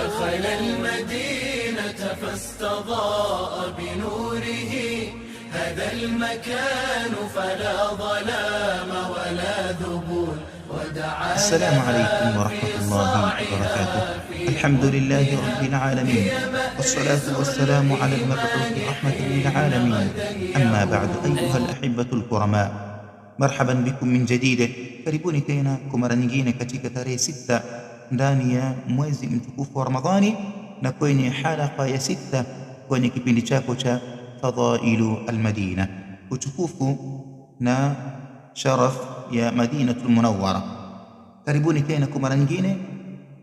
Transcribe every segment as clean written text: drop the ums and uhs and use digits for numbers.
دخل المدينة فاستضاء بنوره هذا المكان فلا ظلام ولا ذبول. السلام عليكم ورحمة الله وبركاته. الحمد لله رب العالمين، والصلاة والسلام على المبعوث رحمة للعالمين. أما بعد، أيها الأحبة الكرماء، مرحبا بكم من جديد. karibuni tena kwa mara nyingine katika tarehe 6 ndani ya mwezi mtukufu wa Ramadhani na kwenye halaka ya 6 kwenye kipindi chako cha Fadailu al-Madina, utukufu na sharaf ya Madinatul Munawwara. Karibuni tena kwa mara nyingine,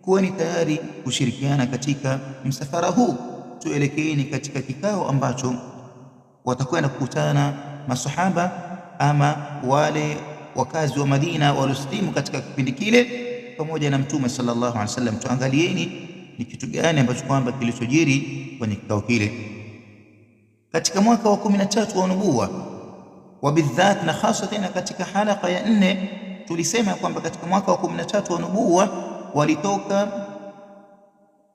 kuweni tayari kushirikiana katika msafara huu. Tuelekeeni katika kikao ambacho watakwenda kukutana masahaba ama wale wakazi wa Madina walioslimu katika kipindi kile pamoja na Mtume sallallahu alaihi wasallam. Tuangalieni ni kitu gani ambacho kwamba kilichojiri kwenye kikao kile katika mwaka wa 13 wa nubuwa, wa bidhat na hasa tena katika halaka ya 4 tulisema kwamba katika mwaka wa 13 wa nubuwa walitoka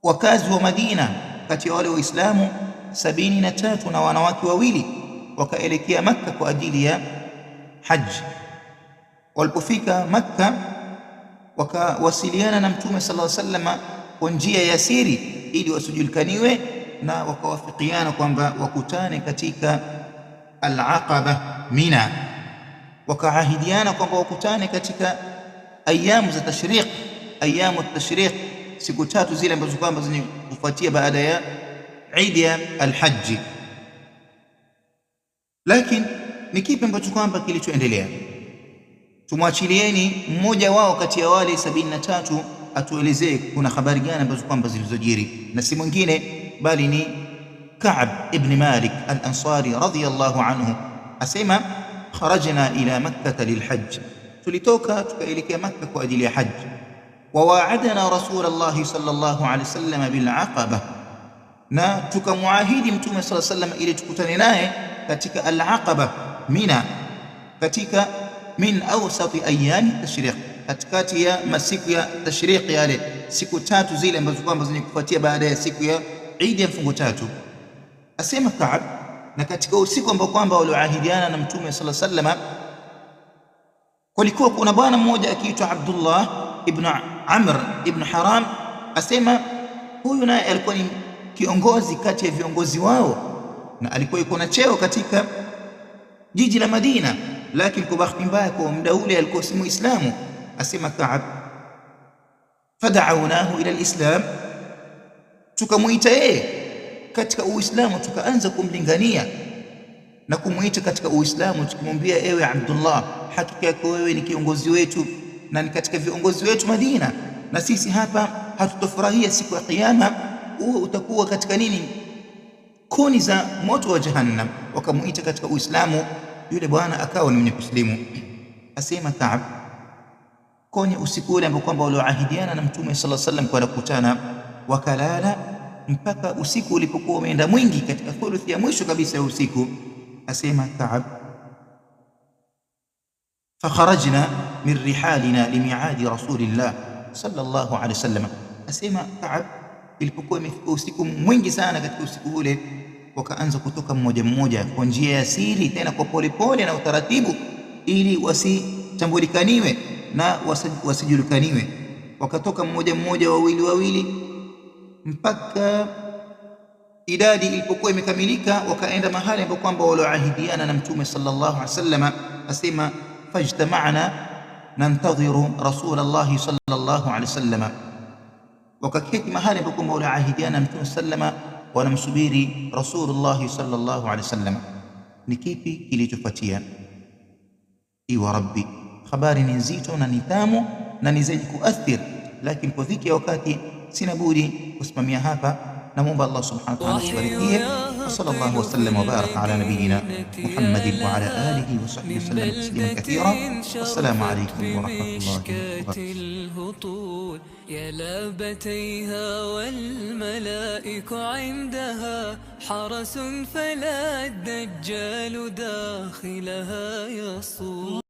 wakazi wa Madina kati ya wale waislamu 73 na wanawake wawili, wakaelekea Makka kwa ajili ya haji. Walipofika Makka wakawasiliana na Mtume sallallahu alaihi wasallam kwa njia ya siri ili wasijulikaniwe, na wakawafikiana kwamba wakutane katika al-Aqaba Mina. Wakaahidiana kwamba wakutane katika ayamu za tashriq, ayamu tashriq, siku 3 zile ambazo kwamba zenye kufuatia baada ya Eid ya al-Hajj. Lakini ni kipi ambacho kwamba kilichoendelea? Tumwachilieni mmoja wao kati ya wale 73 atuelezee kuna habari gani ambazo kwamba zilizojiri, na si mwingine bali ni Ka'b ibn Malik al-Ansari radhiyallahu anhu. Asema kharajna ila Makkah lilhajj, tulitoka tukaelekea Makka kwa ajili ya haji. Wa wa'adana Rasulullah sallallahu alaihi wasallam bil Aqaba, na tukamwahidi Mtume sallallahu alaihi wasallam ili tukutane naye katika al-Aqaba Mina, katika min awsati ayami tashriq, katikati ya masiku ya tashriq, yale siku 3 zile ambazo kwamba zenye kufuatia baada ya siku ya Eid ya mfungo 3. Asema Ka'b, na katika usiku ambao kwamba walioahidiana na Mtume sallallahu alaihi wasallam kulikuwa kuna bwana mmoja akiitwa Abdullah ibn Amr ibn Haram. Asema huyu naye alikuwa ni kiongozi kati ya viongozi wao na alikuwa yuko na cheo katika jiji la Madina, lakini kwa bahati mbaya kwa muda ule alikuwa si Muislamu. Asema Ka'b, fad'aunahu ila alislam, tukamuita yeye katika Uislamu, tukaanza kumlingania na kumuita katika Uislamu, tukimwambia ewe Abdullah, hakika yako wewe ni kiongozi wetu na ni katika viongozi wetu Madina, na sisi hapa hatutofurahia siku ya Kiyama wewe utakuwa katika nini, kuni za moto wa Jahannam. Wakamuita katika Uislamu, yule bwana akawa ni mwenye kuslimu. Asema Ka'b, kwenye usiku ule ambao kwamba walioahidiana na Mtume sallallahu alaihi wasallam kwa kukutana, wakalala mpaka usiku ulipokuwa umeenda mwingi, katika thuluthi ya mwisho kabisa ya usiku. Asema Ka'b, fakharajna min rihalina limi'adi rasulillah sallallahu alaihi wasallam. Asema Ka'b, ilipokuwa imefika usiku mwingi sana katika usiku ule, wakaanza kutoka mmoja mmoja kwa njia ya siri, tena kwa polepole na utaratibu, ili wasitambulikaniwe na wasijulikaniwe. Wakatoka mmoja mmoja, wawili wawili, mpaka idadi ilipokuwa imekamilika, wakaenda mahali ambapo kwamba walioahidiana na Mtume sallallahu alaihi wasallam. Asema fajtama'na nantadhiru Rasulullah sallallahu alaihi wasallam, wakaketi mahali ambapo kwamba walioahidiana na Mtume sallama wanamsubiri Rasulullah sallallahu alaihi wasallam. Ni kipi kilichofuatia? Iwa Rabbi, habari ni nzito na ni tamu na ni zenye kuathiri, lakini kwa dhiki ya wakati sina budi kusimamia hapa. Namuomba Allah subhanahu wa ta'ala tubarikie. Sallallahu wasallam wa baraka ala nabiyyina Muhammadin wa ala alihi wa sahbihi wasallam tasliman kathira. Wassalamu alaykum wa rahmatullahi wa barakatuh. يا لابتيها والملائك عندها حرس فلا الدجال داخلها يصول.